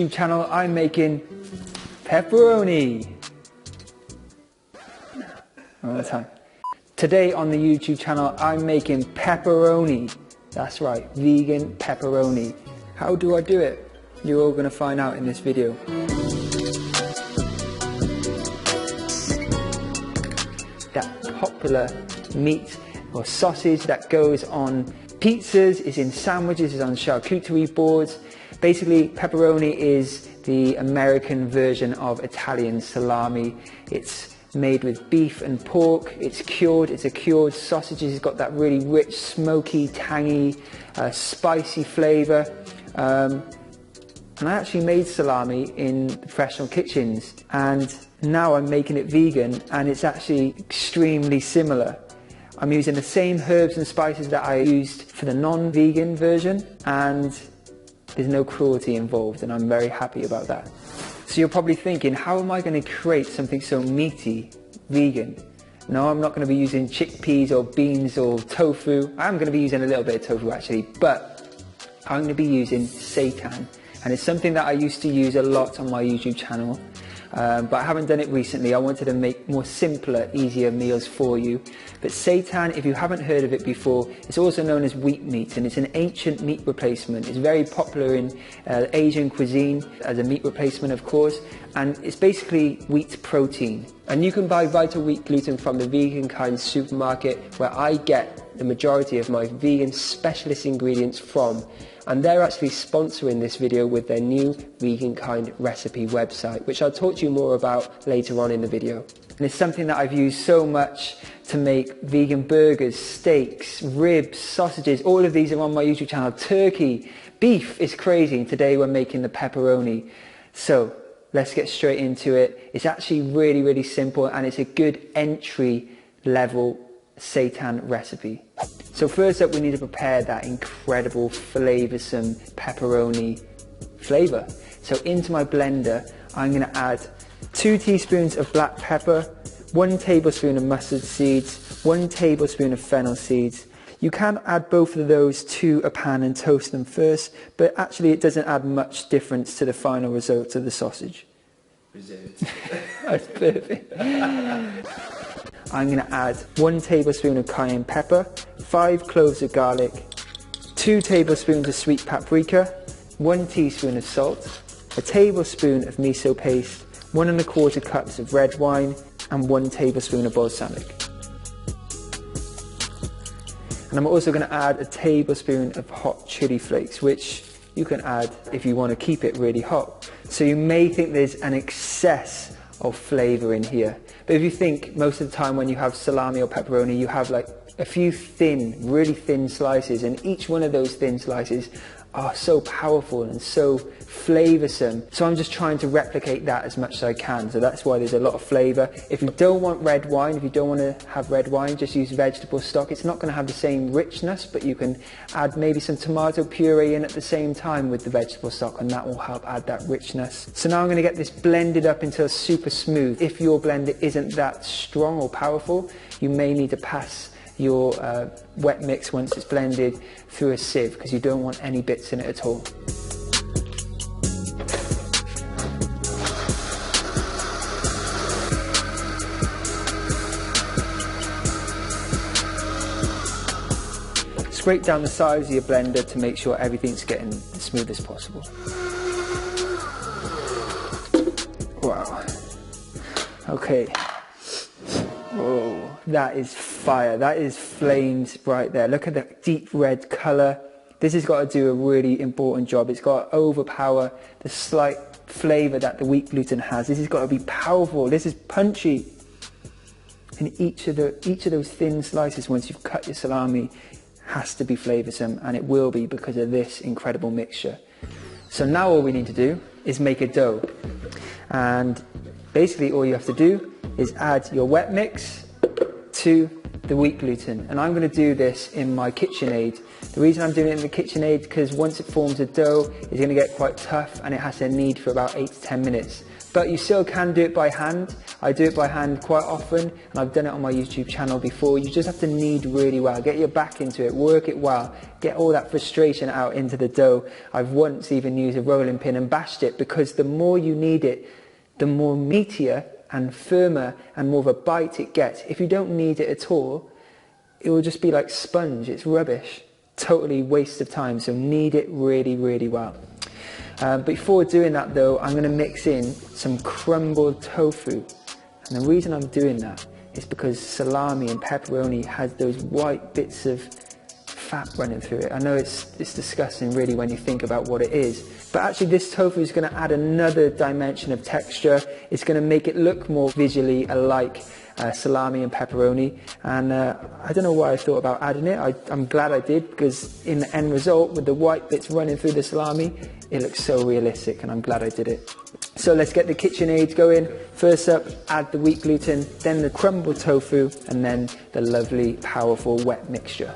YouTube channel, I'm making pepperoni. One more time. Today on the YouTube channel, I'm making pepperoni. That's right, vegan pepperoni. How do I do it? You're all going to find out in this video. That popular meat or sausage that goes on pizzas, is in sandwiches, is on charcuterie boards. Basically, pepperoni is the American version of Italian salami. It's made with beef and pork. It's cured. It's a cured sausage. It's got that really rich, smoky, tangy, spicy flavor. And I actually made salami in professional kitchens, and now I'm making it vegan, and it's actually extremely similar. I'm using the same herbs and spices that I used for the non-vegan version, and there's no cruelty involved, and I'm very happy about that. So you're probably thinking, how am I going to create something so meaty vegan? No, I'm not going to be using chickpeas or beans or tofu. I'm going to be using a little bit of tofu actually, but I'm going to be using seitan. And it's something that I used to use a lot on my YouTube channel, but I haven't done it recently. I wanted to make more simpler, easier meals for you. But seitan, if you haven't heard of it before, it's also known as wheat meat, and it's an ancient meat replacement. It's very popular in Asian cuisine as a meat replacement, of course, and it's basically wheat protein. And you can buy Vital Wheat Gluten from the Vegan Kind supermarket, where I get the majority of my vegan specialist ingredients from. And they're actually sponsoring this video with their new Vegan Kind recipe website, which I'll talk to you more about later on in the video. And it's something that I've used so much to make vegan burgers, steaks, ribs, sausages. All of these are on my YouTube channel. Turkey, beef is crazy. And today we're making the pepperoni. So let's get straight into it. It's actually really, really simple, and it's a good entry level seitan recipe. So first up, we need to prepare that incredible flavoursome pepperoni flavour. So into my blender, I'm going to add 2 teaspoons of black pepper, 1 tablespoon of mustard seeds, 1 tablespoon of fennel seeds. You can add both of those to a pan and toast them first, but actually it doesn't add much difference to the final result of the sausage. That's perfect. I'm going to add 1 tablespoon of cayenne pepper, 5 cloves of garlic, 2 tablespoons of sweet paprika, 1 teaspoon of salt, a tablespoon of miso paste, 1 1/4 cups of red wine, and 1 tablespoon of balsamic. And I'm also going to add a tablespoon of hot chili flakes, which you can add if you want to keep it really hot. So you may think there's an excess of flavour in here, but if you think most of the time when you have salami or pepperoni, you have like a few thin, really thin slices, and each one of those thin slices are so powerful and so flavoursome. So I'm just trying to replicate that as much as I can. So that's why there's a lot of flavour. If you don't want red wine, if you don't want to have red wine, just use vegetable stock. It's not going to have the same richness, but you can add maybe some tomato puree in at the same time with the vegetable stock, and that will help add that richness. So now I'm going to get this blended up until it's super smooth. If your blender isn't that strong or powerful, you may need to pass your wet mix once it's blended through a sieve, because you don't want any bits in it at all. Scrape down the sides of your blender to make sure everything's getting as smooth as possible. Wow. Okay. Whoa, that is fire. That is flames right there. Look at the deep red colour. This has got to do a really important job. It's got to overpower the slight flavour that the wheat gluten has. This has got to be powerful. This is punchy. And each of those thin slices, once you've cut your salami, has to be flavoursome, and it will be because of this incredible mixture. So now all we need to do is make a dough. And basically all you have to do is add your wet mix to the wheat gluten. And I'm going to do this in my KitchenAid The reason I'm doing it in the KitchenAid because once it forms a dough, it's going to get quite tough and it has to knead for about 8 to 10 minutes. But you still can do it by hand. I do it by hand quite often, and I've done it on my YouTube channel before. You just have to knead really well, get your back into it, work it well, get all that frustration out into the dough. I've once even used a rolling pin and bashed it, because the more you knead it, the more meatier and firmer and more of a bite it gets. If you don't knead it at all, it will just be like sponge. It's rubbish, totally waste of time. So knead it really, really well. Before doing that though, I'm going to mix in some crumbled tofu. And the reason I'm doing that is because salami and pepperoni has those white bits of fat running through it. I know it's disgusting really when you think about what it is, but actually this tofu is going to add another dimension of texture. It's going to make it look more visually alike salami and pepperoni, and I don't know why I thought about adding it. I'm glad I did, because in the end result, with the white bits running through the salami, it looks so realistic, and I'm glad I did it. So let's get the KitchenAid going. First up, add the wheat gluten, then the crumbled tofu, and then the lovely, powerful wet mixture.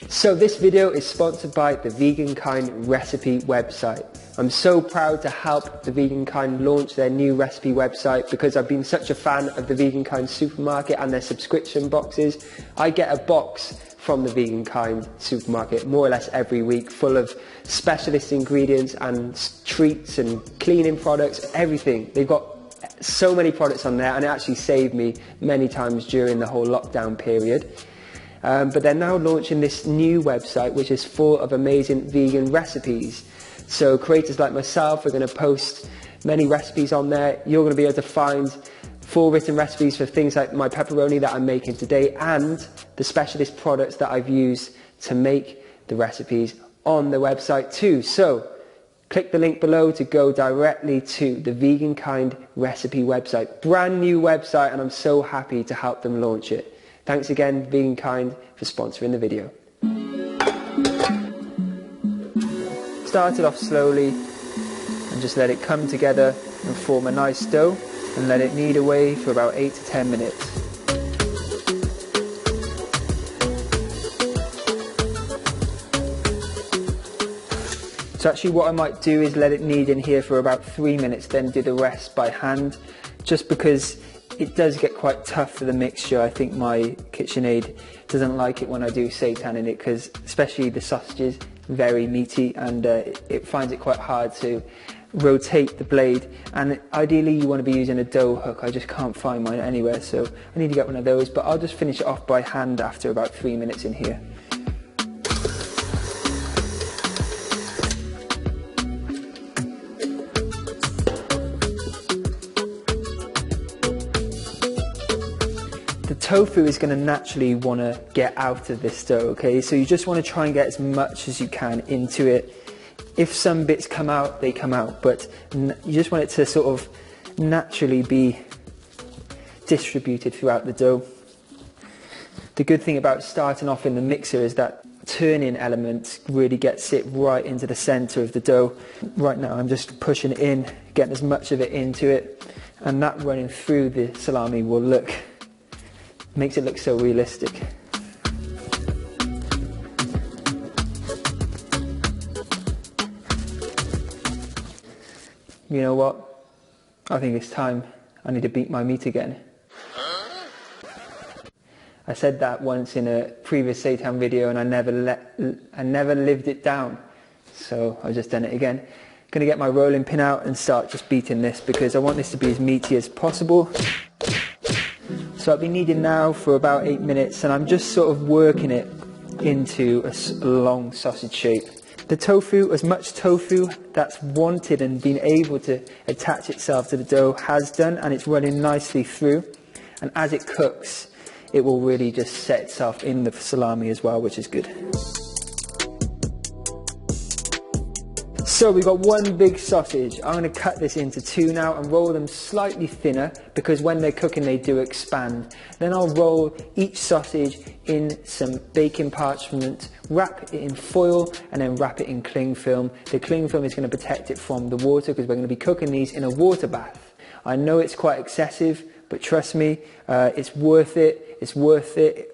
So this video is sponsored by the Vegan Kind recipe website. I'm so proud to help the Vegan Kind launch their new recipe website, because I've been such a fan of the Vegan Kind supermarket and their subscription boxes. I get a box from the Vegan Kind supermarket more or less every week, full of specialist ingredients and treats and cleaning products, everything. They've got so many products on there, and it actually saved me many times during the whole lockdown period. But they're now launching this new website which is full of amazing vegan recipes. So creators like myself are going to post many recipes on there. You're going to be able to find full written recipes for things like my pepperoni that I'm making today, and the specialist products that I've used to make the recipes on the website too. So click the link below to go directly to the Vegan Kind recipe website. Brand new website, and I'm so happy to help them launch it. Thanks again, Vegan Kind, for sponsoring the video. Start it off slowly and just let it come together and form a nice dough, and let it knead away for about 8 to 10 minutes. So actually what I might do is let it knead in here for about 3 minutes, then do the rest by hand, just because it does get quite tough for the mixture. I think my KitchenAid doesn't like it when I do seitan in it, because especially the sausages, very meaty, and it finds it quite hard to rotate the blade. And ideally you want to be using a dough hook. I just can't find mine anywhere, so I need to get one of those, but I'll just finish it off by hand after about 3 minutes in here. The tofu is going to naturally want to get out of this dough, okay? So you just want to try and get as much as you can into it. If some bits come out, they come out, but you just want it to sort of naturally be distributed throughout the dough. The good thing about starting off in the mixer is that turning element really gets it right into the center of the dough. Right now I'm just pushing it in, getting as much of it into it, and that running through the salami will makes it look so realistic. You know what? I think it's time. I need to beat my meat again. I said that once in a previous seitan video, and I never lived it down. So I've just done it again. Gonna get my rolling pin out and start just beating this, because I want this to be as meaty as possible. So I've been kneading now for about 8 minutes, and I'm just sort of working it into a long sausage shape. The tofu, as much tofu that's wanted and been able to attach itself to the dough has done, and it's running nicely through. And as it cooks, it will really just set itself in the salami as well, which is good. So we've got one big sausage. I'm going to cut this into two now and roll them slightly thinner because when they're cooking they do expand. Then I'll roll each sausage in some baking parchment, wrap it in foil and then wrap it in cling film. The cling film is going to protect it from the water because we're going to be cooking these in a water bath. I know it's quite excessive, but trust me, it's worth it. It's worth it.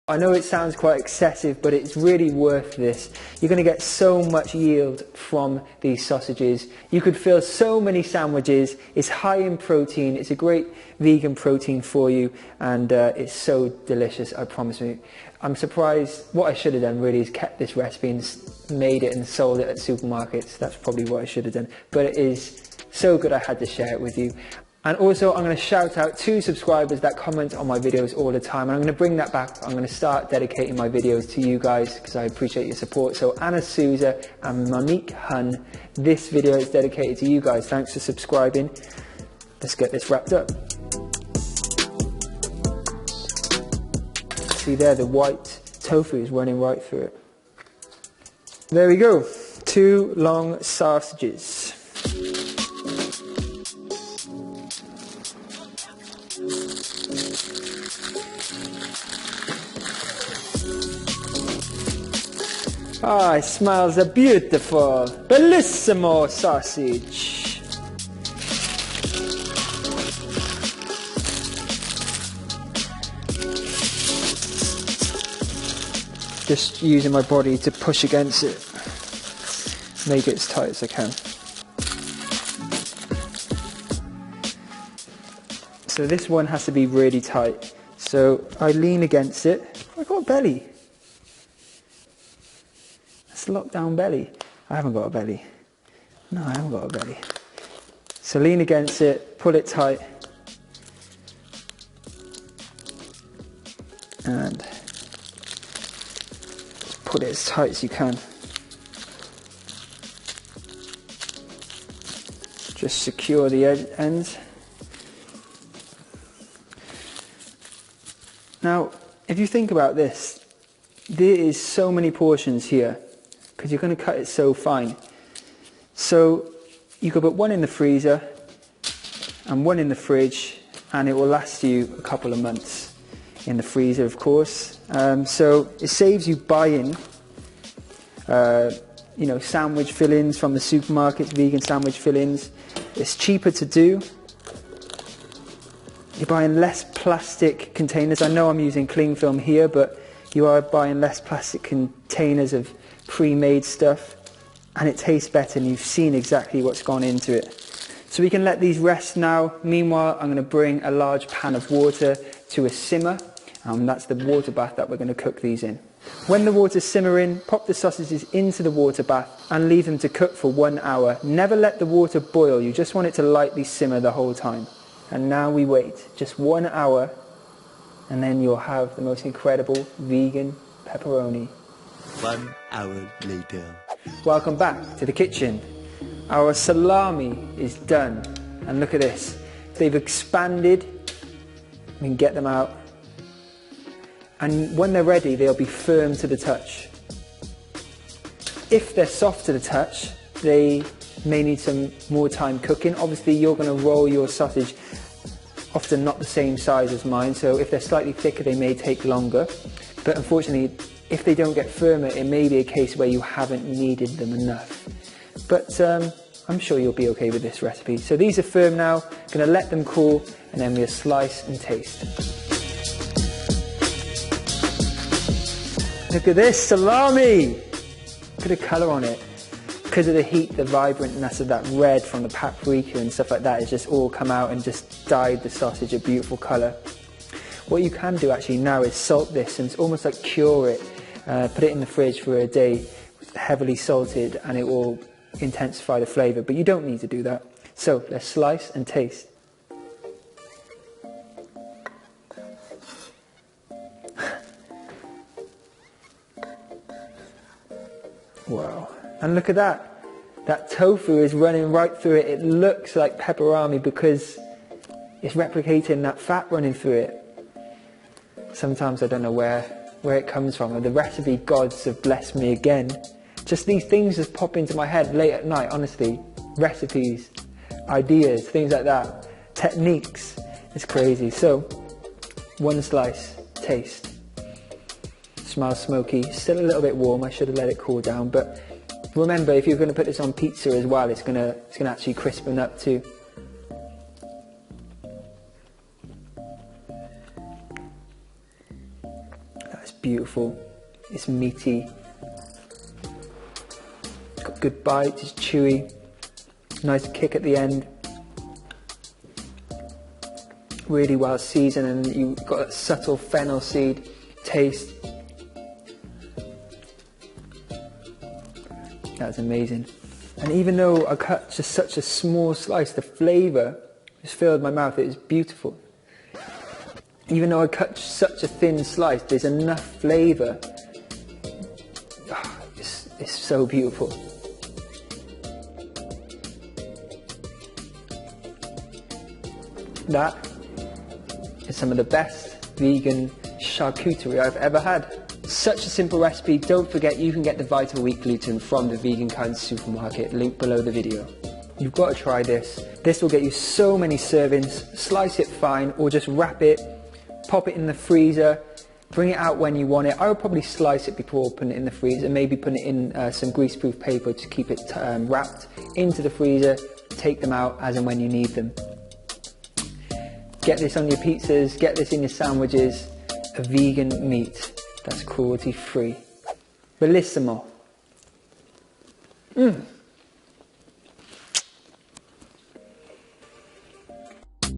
I know it sounds quite excessive, but it's really worth this. You're going to get so much yield from these sausages. You could fill so many sandwiches. It's high in protein. It's a great vegan protein for you, and it's so delicious, I promise you. I'm surprised. What I should have done really is kept this recipe and made it and sold it at supermarkets. That's probably what I should have done. But it is so good I had to share it with you. And also I'm going to shout out 2 subscribers that comment on my videos all the time, and I'm going to bring that back. I'm going to start dedicating my videos to you guys because I appreciate your support. So Anna Souza and Monique Hun, this video is dedicated to you guys. Thanks for subscribing. Let's get this wrapped up. See there, the white tofu is running right through it. There we go, 2 long sausages. Ah, it smells a beautiful, bellissimo sausage. Just using my body to push against it, make it as tight as I can. So this one has to be really tight. So I lean against it. I've got a belly. Lock down belly. I haven't got a belly. No, I haven't got a belly. So lean against it, pull it tight, and put it as tight as you can. Just secure the ends. Now, if you think about this, there is so many portions here, because you're going to cut it so fine. So you could put one in the freezer and one in the fridge, and it will last you a couple of months in the freezer, of course. So it saves you buying sandwich fillings from the supermarkets, vegan sandwich fillings. It's cheaper to do. You're buying less plastic containers. I know I'm using cling film here, but you are buying less plastic containers of pre-made stuff, and it tastes better, and you've seen exactly what's gone into it. So we can let these rest now. Meanwhile, I'm going to bring a large pan of water to a simmer. That's the water bath that we're going to cook these in. When the water's simmering, pop the sausages into the water bath and leave them to cook for 1 hour. Never let the water boil, you just want it to lightly simmer the whole time. And now we wait just 1 hour, and then you'll have the most incredible vegan pepperoni. 1 hour later. Welcome back to the kitchen. Our salami is done, and look at this. They've expanded. We can get them out, and when they're ready they'll be firm to the touch. If they're soft to the touch, they may need some more time cooking. Obviously you're going to roll your sausage often not the same size as mine, so if they're slightly thicker they may take longer, but unfortunately if they don't get firmer, it may be a case where you haven't kneaded them enough. But I'm sure you'll be okay with this recipe. So these are firm now, going to let them cool, and then we'll slice and taste. Look at this salami! Look at the colour on it. Because of the heat, the vibrantness of that red from the paprika and stuff like that, it's just all come out and just dyed the sausage a beautiful colour. What you can do actually now is salt this, and it's almost like cure it. Put it in the fridge for a day, heavily salted, and it will intensify the flavour, but you don't need to do that. So let's slice and taste. Wow, and look at that. That tofu is running right through it. It looks like pepperoni because it's replicating that fat running through it. Sometimes I don't know where it comes from. The recipe gods have blessed me again Just these things just pop into my head late at night, honestly. Recipes, ideas, things like that. Techniques. It's crazy. So, one slice, taste. Smells smoky, still a little bit warm. I should have let it cool down, but remember, if you're going to put this on pizza as well, it's going to actually crispen up too. That's beautiful. It's meaty. It's got good bite. It's chewy. Nice kick at the end. Really well seasoned, and you've got that subtle fennel seed taste. That's amazing. And even though I cut just such a small slice, the flavour just filled my mouth. It is beautiful. Even though I cut such a thin slice, there's enough flavour. Oh, it's so beautiful. That is some of the best vegan charcuterie I've ever had. Such a simple recipe. Don't forget, you can get the Vital Wheat gluten from the Vegan Kind supermarket, link below the video. You've got to try this. This will get you so many servings. Slice it fine, or just wrap it, pop it in the freezer, bring it out when you want it. I would probably slice it before putting it in the freezer, maybe put it in some greaseproof paper to keep it wrapped into the freezer. Take them out as and when you need them. Get this on your pizzas, get this in your sandwiches. A vegan meat that's cruelty free. Bellissimo.